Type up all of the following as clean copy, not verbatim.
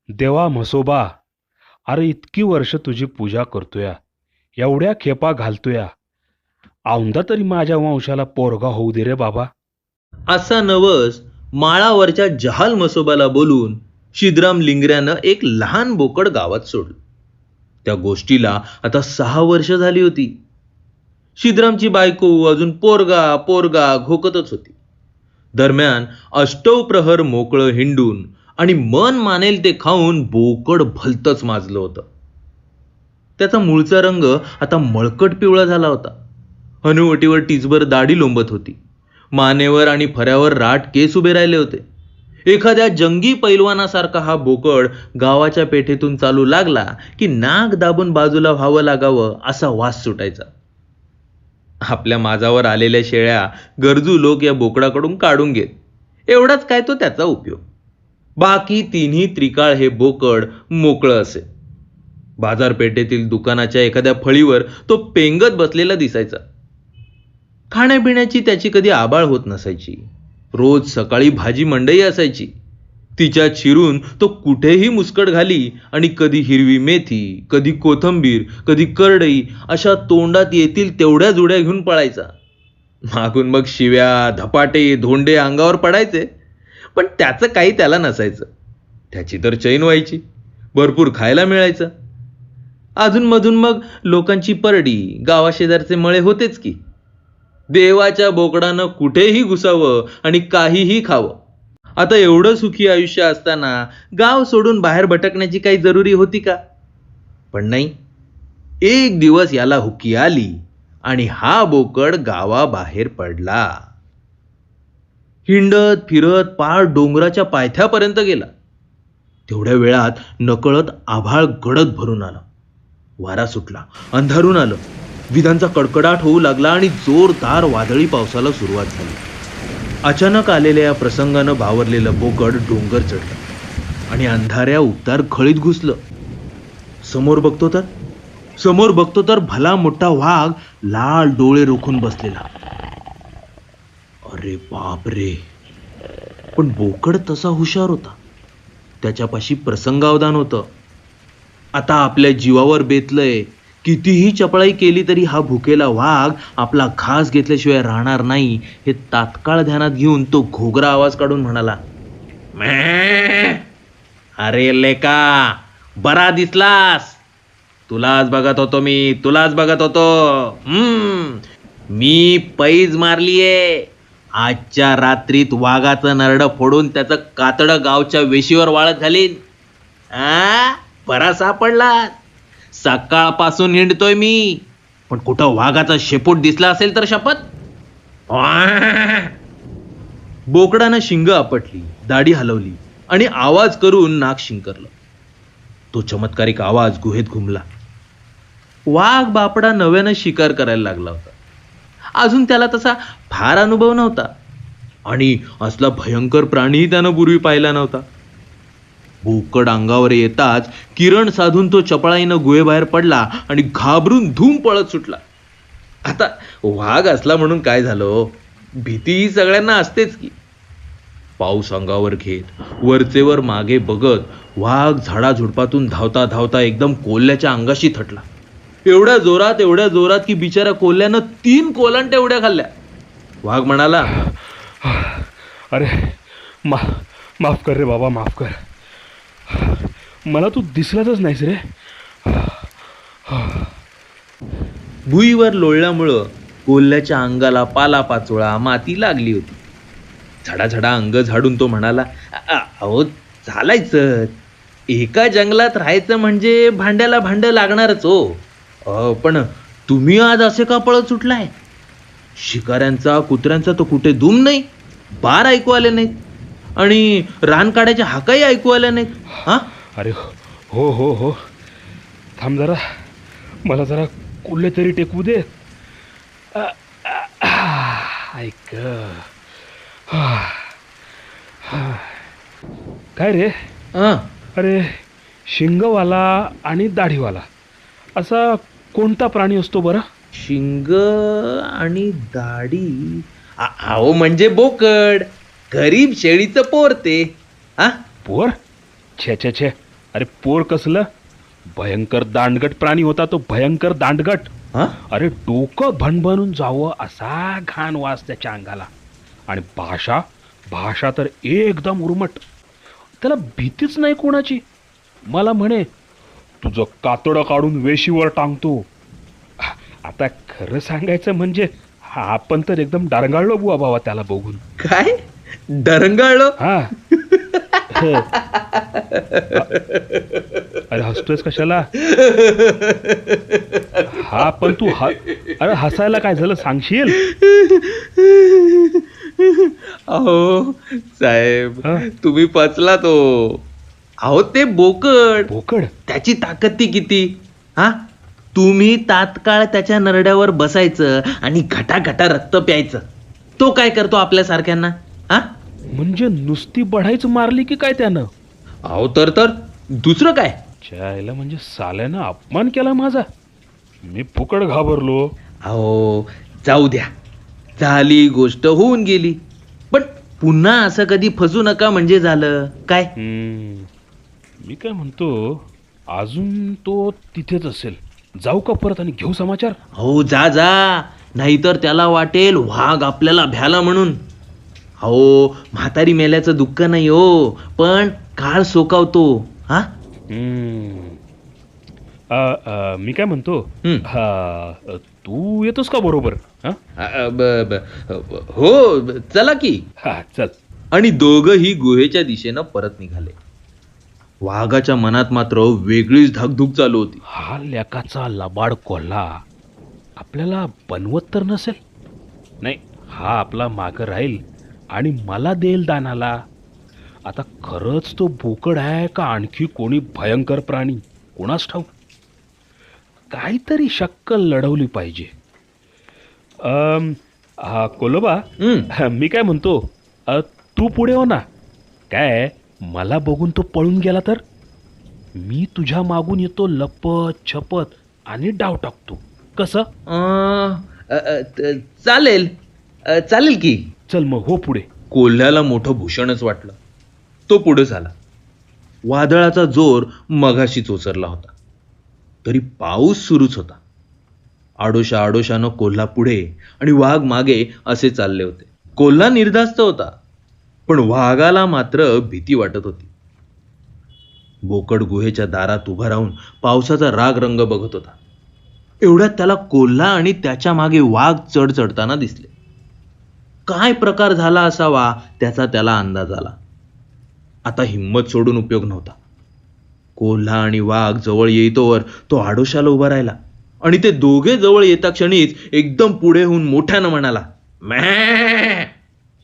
देवा म्हसोबा, अरे इतकी वर्ष तुझी पूजा करतोया, एवढ्या खेपा घालतोया, औंदा तरी माझ्या वंशाला पोरगा होऊ दे रे बाबा. असा नवस माळावरच्या जहाल म्हसोबाला बोलून शिद्राम लिंगऱ्यानं एक लहान बोकड गावात सोडलं. त्या गोष्टीला आता 6 वर्ष झाली होती. शिद्रामची बायको अजून पोरगा पोरगा घोकतच होती. दरम्यान अष्टव प्रहर मोकळं हिंडून आणि मन मानेल ते खाऊन बोकड भलतंच माजलं होतं. त्याचा मूळचा रंग आता मळकट पिवळा झाला होता. हनुवटीवर टिचभर दाढी लोंबत होती. मानेवर आणि फऱ्यावर राट केस उभे राहिले होते. एखाद्या जंगी पैलवानासारखा हा बोकड गावाच्या पेठेतून चालू लागला की नाक दाबून बाजूला व्हावं लागावं असा वास सुटायचा. आपल्या माझावर आलेल्या शेळ्या गरजू लोक या बोकडाकडून काढून घेत. एवढाच काय तो त्याचा उपयोग. बाकी तिन्ही त्रिकाळ हे बोकड मोकळं असे. बाजारपेठेतील दुकानाच्या एखाद्या फळीवर तो पेंगत बसलेला दिसायचा. खाण्यापिण्याची त्याची कधी आबाळ होत नसायची. रोज सकाळी भाजी मंडई असायची. तिच्यात शिरून तो कुठेही मुस्कट घाली आणि कधी हिरवी मेथी, कधी कोथंबीर, कधी करडई अशा तोंडात येतील तेवढ्या जुड्या घेऊन पळायचा. मागून मग शिव्या, धपाटे, धोंडे अंगावर पडायचे, पण त्याचं काही त्याला नसायचं. त्याची तर चैन व्हायची. भरपूर खायला मिळायचं. अधूनमधून मग लोकांची परडी, गावाशेजारचे मळे होतेच की. देवाच्या बोकडानं कुठेही घुसावं आणि काहीही खावं. आता एवढं सुखी आयुष्य असताना गाव सोडून बाहेर भटकण्याची काही जरुरी होती का? पण नाही. एक दिवस याला हुकी आली आणि हा बोकड गावाबाहेर पडला. हिंडत फिरत पार डोंगराच्या पायथ्यापर्यंत गेला. तेवढ्या वेळात नकळत आभाळ गडद भरून आलं. वारा सुटला, अंधारून आलं. विजांचा कडकडाट होऊ लागला आणि जोरदार वादळी पावसाला सुरुवात झाली. अचानक आलेल्या या प्रसंगानं भावरलेलं बोकड डोंगर चढलं आणि अंधाऱ्या उबदार खळीत घुसलं. समोर बघतो तर भला मोठा वाघ लाल डोळे रोखून बसलेला. अरे बाप रे! पण बोकड तसा हुशार होता. त्याच्यापाशी प्रसंगावधान होतं. आता आपल्या जीवावर बेतलंय. कितीही चपळाई केली तरी हा भुकेला वाघ आपला घास घेतल्याशिवाय राहणार नाही हे तात्काळ ध्यानात घेऊन तो घोगरा आवाज काढून म्हणाला, "म्या! अरे लेका, बरा दिसलास. तुलाच बघत होतो. मी पैज मारलीये. आजच्या रात्रीत वाघाचं नरडं फोडून त्याचं कातडं गावच्या वेशीवर वाळत घालीन. बरा सापडला. सकाळपासून हिंडतोय मी, पण कुठं वाघाचा शेपूट दिसला असेल तर शपथ." बोकडानं शिंग आपटली, दाढी हलवली आणि आवाज करून नाक शिंकरलं. तो चमत्कारिक आवाज गुहेत घुमला. वाघ बापडा नव्यानं शिकार करायला लागला होता. अजून त्याला तसा फार अनुभव नव्हता आणि असला भयंकर प्राणीही त्यानं पूर्वी पाहिला नव्हता. बोकड अंगावर येताच किरण साधून तो चपळाईनं गुहेबाहेर पडला आणि घाबरून धूम पळत सुटला. आता वाघ असला म्हणून काय झालं, भीती ही सगळ्यांना असतेच की. पाऊस अंगावर घेत वरचेवर मागे बघत वाघ झाडाझुडपातून धावता धावता एकदम कोल्ह्याच्या अंगाशी थटला. एवढ्या जोरात की बिचारा कोल्ह्यानं 3 कोलांट्या उड्या खाल्ल्या. वाघ म्हणाला, अरे माफ कर रे बाबा, माफ कर. मला तू दिसलाच नाहीस रे. भुईवर लोळल्यामुळं कोल्ह्याच्या अंगाला पालापाचोळा, माती लागली होती. झडाझडा अंग झाडून तो म्हणाला, "अहो चालायचं. एका जंगलात राहायचं म्हणजे भांड्याला भांडं लागणारच हो. पण तुम्ही आज असे का पळत सुटलाय? शिकाऱ्यांचा, कुत्र्यांचा तो कुठे दुम नाही, बार ऐकू आले नाहीत आणि रान काढायच्या हाकाही ऐकू आल्या नाहीत. हा?" अरे हो, थांब जरा, मला जरा कुल्ले तरी टेकवू दे. ऐक. काय रे? अरे शिंगवाला आणि दाढीवाला असा कोणता प्राणी असतो बरं? शिंग आणि दाढी? अहो म्हणजे बोकड. गरीब शेळीचं पोर ते. पोर? छे. अरे पोर कसलं भयंकर दांडगट प्राणी होता तो, भयंकर दांडगट. हा? अरे डोकं भणभणून जावं असा घाण वास त्याच्या अंगाला. आणि भाषा भाषा तर एकदम उर्मट. त्याला भीतीच नाही कोणाची. मला म्हणे तुझं कातडं काढून वेशीवर टांगतो. आता खरं सांगायचं म्हणजे आपण तर एकदम डारंगाळलो बुवा बाबा त्याला बघून. काय डरंगाळलं? हा. अरे हसतोयस कशाला? हा पण तू अरे हसायला काय झालं सांगशील? अहो साहेब, हा? तुम्ही पचला तो. अहो ते बोकड, बोकड? त्याची ताकद ती किती. हा, तुम्ही तात्काळ त्याच्या नरड्यावर बसायचं आणि घटाघटा रक्त प्यायचं. तो काय करतो आपल्या सारख्यांना? हा, म्हणजे नुसती बढाईच मारली की काय त्यानं? अहो तर दुसरं काय. चायला म्हणजे साल्यानं अपमान केला माझा. मी फुकट घाबरलो. अहो जाऊ द्या, झाली गोष्ट होऊन गेली. पण पुन्हा असं कधी फसू नका म्हणजे झालं काय. मी काय म्हणतो, अजून तो तिथेच असेल. जाऊ का परत आणि घेऊ समाचार? हो जा जा, नाहीतर त्याला वाटेल वाघ आपल्याला भ्याला म्हणून. अहो म्हातारी मेल्याचं दुःख नाही हो, पण काळ सोकावतो. हा, मी काय म्हणतो, हं. तू येतोस का बरोबर? हा? हो चला की. हा चल. आणि दोघंही गुहेच्या दिशेनं परत निघाले. वाघाच्या मनात मात्र वेगळीच धाकधूक चालू होती. हा लेकाचा लबाड कोल्हा आपल्याला बनवत तर नसेल? नाही, हा आपला मागं राहील आणि मला देईल दानाला. आता खरंच तो बोकड आहे का आणखी कोणी भयंकर प्राणी, कोणास ठाऊक. काहीतरी शक्कल लढवली पाहिजे. हा कोलोबा, मी काय म्हणतो, तू पुढे हो ना. काय मला बघून तो पळून गेला तर? मी तुझ्या मागून येतो लपत छपत आणि डाव टाकतो. कसं? चालेल चालेल की. चल मग हो पुढे. कोल्ह्याला मोठं भूषणच वाटलं. तो पुढे झाला. वादळाचा जोर मगाशीच ओसरला होता, तरी पाऊस सुरूच होता. आडोशा आडोशानं कोल्हा पुढे आणि वाघ मागे असे चालले होते. कोल्हा निर्धास्त होता, पण वाघाला मात्र भीती वाटत होती. बोकड गुहेच्या दारात उभा राहून पावसाचा राग रंग बघत होता. एवढ्यात त्याला कोल्हा आणि त्याच्या मागे वाघ चढ चढताना दिसले. काय प्रकार झाला असावा त्याचा त्याला अंदाज आला. आता हिंमत सोडून उपयोग नव्हता. कोल्हा आणि वाघ जवळ येईतोवर तो आडोशाला उभा राहिला आणि ते दोघे जवळ येता क्षणीच एकदम पुढे होऊन मोठ्यानं म्हणाला, मॅ.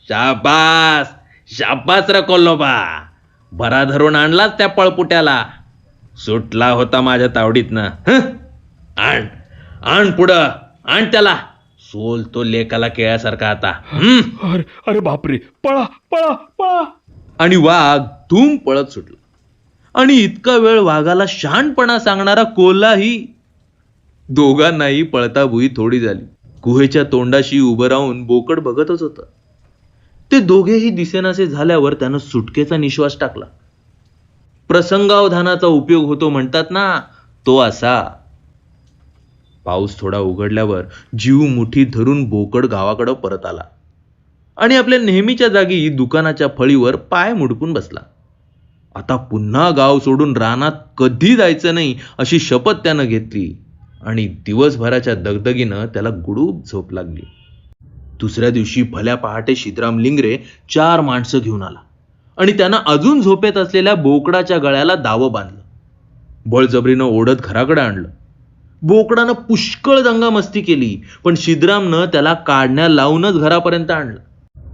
शाबास शाबास रे कोल्होबा, बरा धरून आणलाच त्या पळपुट्याला. सुटला होता माझ्या तावडीतनं. आण आण पुढं आण त्याला. सोल तो लेकाला केळ्यासारखा आता. अरे अरे बापरे, पळा पळा पळा. आणि वाघ धूम पळत सुटला. आणि इतका वेळ वाघाला शहाणपणा सांगणारा कोल्हाही. दोघांनाही पळता भुई थोडी झाली. गुहेच्या तोंडाशी उभं राहून बोकड बघतच होतं. ते दोघेही दिसेनासे झाल्यावर त्यानं सुटकेचा निश्वास टाकला. प्रसंगावधानाचा उपयोग होतो म्हणतात ना, तो असा. पाऊस थोडा उघडल्यावर जीव मुठीत धरून बोकड गावाकडं परत आला आणि आपल्या नेहमीच्या जागी दुकानाच्या फळीवर पाय मुडपून बसला. आता पुन्हा गाव सोडून रानात कधी जायचं नाही अशी शपथ त्यानं घेतली आणि दिवसभराच्या दगदगीनं त्याला गुडूप झोप लागली. दुसऱ्या दिवशी भल्या पहाटे शिद्राम लिंगरे 4 माणसं घेऊन आला आणि त्यानं अजून झोपेत असलेल्या बोकडाच्या गळ्याला दावं बांधलं. बळजबरीनं ओढत घराकडे आणलं. बोकडानं पुष्कळ दंगामस्ती केली, पण शिद्रामनं त्याला काढण्या लावूनच घरापर्यंत आणलं.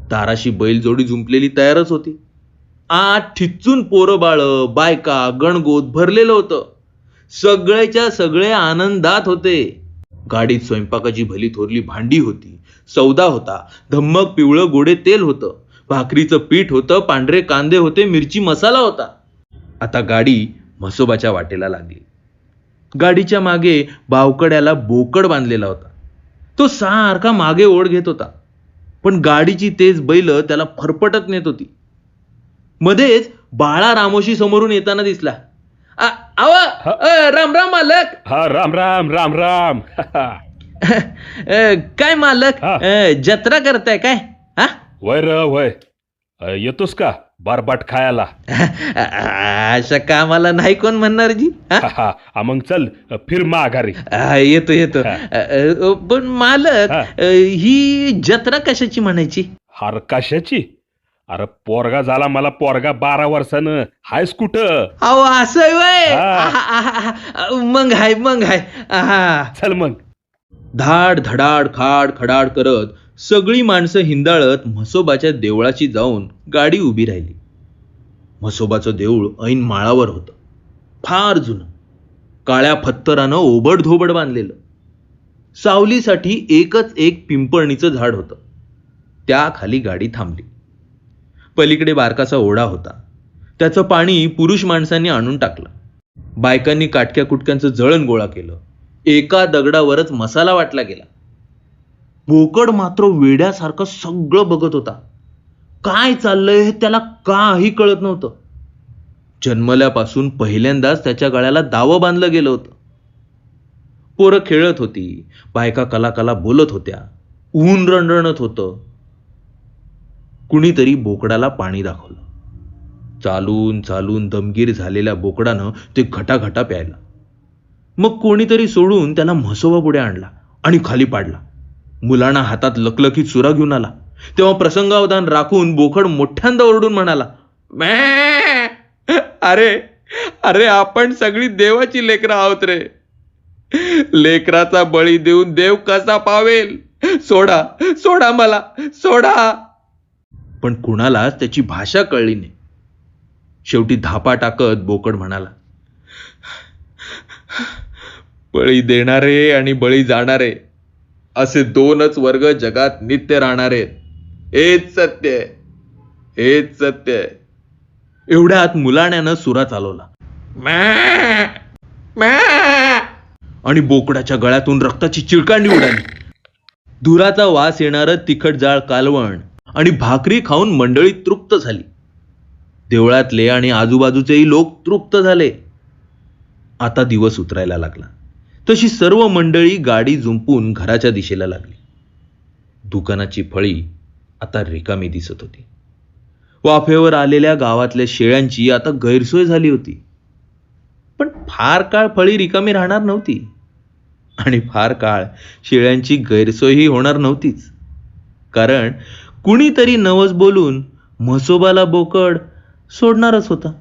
दाराशी बैलजोडी जुंपलेली तयारच होती. आत ठिच्चून पोरं बाळ बायका गणगोत भरलेलं होतं. सगळ्याच्या सगळे आनंदात होते. गाडीत स्वयंपाकाची भली थोरली भांडी होती, सौदा होता, धम्मक पिवळं गोडे तेल होतं, भाकरीचं पीठ होतं, पांढरे कांदे होते, मिरची मसाला होता. आता गाडी म्हसोबाच्या वाटेला लागली. गाडीच्या मागे बावकड्याला बोकड बांधलेला होता. तो सारखा मागे ओढ घेत होता, पण गाडीची तेज बैल त्याला फरफटत नेत होती. मध्येच बाळा रामोशी समोरून येताना दिसला राम राम मालक. हा राम राम राम राम. काय मालक, हा. जत्रा करताय काय? हा? वय र वय. येतोस का बारबाट खायला? अशा कामाला नाही कोण म्हणणार जी. हा? मग चल फिर माघारी. येतो येतो. पण मालक, हा. ही जत्रा कशाची म्हणायची? हार कशाची? अरे पोरगा झाला मला, पोरगा 12 वर्षानं. हायस कुठं? अहो असं आहे व्हय. हा. मग हाय. हा. चल मग. धाड धडाड खाड खडाड करत सगळी माणसं हिंदाळत म्हसोबाच्या देवळाची जाऊन गाडी उभी राहिली. म्हसोबाचं देऊळ ऐन माळावर होतं. फार जुनं, काळ्या पत्थरानं ओबडधोबड बांधलेलं. सावलीसाठी एकच एक पिंपळणीचं झाड होतं. त्या खाली गाडी थांबली. पलीकडे बारकासा ओढा होता. त्याचं पाणी पुरुष माणसांनी आणून टाकलं. बायकांनी काटक्या कुटक्यांचं जळण गोळा केलं. एका दगडावरच मसाला वाटला गेला. बोकड मात्र वेड्यासारखं सगळं बघत होता. काय चाललंय हे त्याला काही कळत नव्हतं. जन्मल्यापासून पहिल्यांदाच त्याच्या गळ्याला दावं बांधलं गेलं होतं. पोरं खेळत होती, बायका कला बोलत होत्या, ऊन रणरणत होतं. कुणीतरी बोकडाला पाणी दाखवलं. चालून चालून दमगीर झालेल्या बोकडानं ते घटाघटा प्यायला. मग कोणीतरी सोडून त्याला म्हसोबा पुढे आणला आणि खाली पाडला. मुलांना हातात लकलकीत सुरा घेऊन आला. तेव्हा प्रसंगावधान राखून बोकड मोठ्यांदा ओरडून म्हणाला, मॅ. अरे आपण सगळी देवाची लेकरं आहोत रे. लेकराचा बळी देऊन देव कसा पावेल? सोडा मला, सोडा. पण कुणालाच त्याची भाषा कळली नाही. शेवटी धापा टाकत बोकड म्हणाला, बळी देणारे आणि बळी जाणारे असे दोनच वर्ग जगात नित्य राहणारे. हेच सत्य आहे. एवढ्यात मुलाण्यानं सुरा चालवला. आणि बोकडाच्या गळ्यातून रक्ताची चिळकांडी उडाली. धुराचा वास येणारं तिखट जाळ कालवण आणि भाकरी खाऊन मंडळी तृप्त झाली. देवळातले आणि आजूबाजूचेही लोक तृप्त झाले. आता दिवस उतरायला लागला. तशी सर्व मंडळी गाडी जुंपून घराच्या दिशेला लागली. दुकानाची फळी आता रिकामी दिसत होती. वाफेवर आलेल्या गावातल्या शेळ्यांची आता गैरसोय झाली होती. पण फार काळ फळी रिकामी राहणार नव्हती आणि फार काळ शेळ्यांची गैरसोयही होणार नव्हतीच. कारण कुणीतरी नवस बोलून म्हसोबाला बोकड सोडणारच होता.